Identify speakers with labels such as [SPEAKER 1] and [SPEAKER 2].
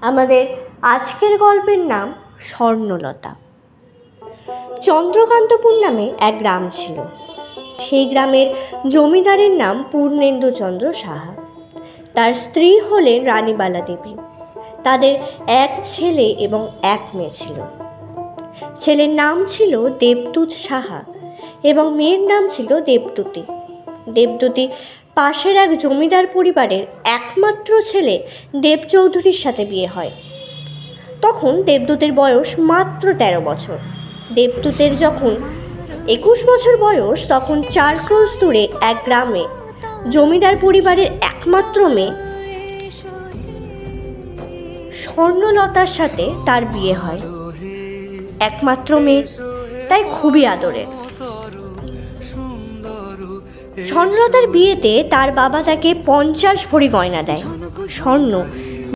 [SPEAKER 1] আমাদের আজকের গল্পের নাম স্বর্ণলতা। চন্দ্রকান্তপুর নামে এক গ্রাম ছিল। সেই গ্রামের জমিদারের নাম পূর্ণেন্দুচন্দ্র সাহা। তার স্ত্রী হলেন রানীবালা দেবী। তাদের এক ছেলে এবং এক মেয়ে ছিল। ছেলের নাম ছিল দেবদূত সাহা এবং মেয়ের নাম ছিল দেবদূতী। দেবদূতী পাশের এক জমিদার পরিবারের একমাত্র ছেলে দেবচৌধুরীর সাথে বিয়ে হয়। তখন দেবদূতের বয়স মাত্র 13 বছর। দেবদূতের যখন 21 বছর বয়স, তখন 4 ক্রোশ দূরে এক গ্রামে জমিদার পরিবারের একমাত্র মেয়ে স্বর্ণলতার সাথে তার বিয়ে হয়। একমাত্র মেয়ে, তাই খুবই আদরের। স্বর্ণলতার বিয়েতে তার বাবা তাকে 50 ভরি গয়না দেয়। স্বর্ণ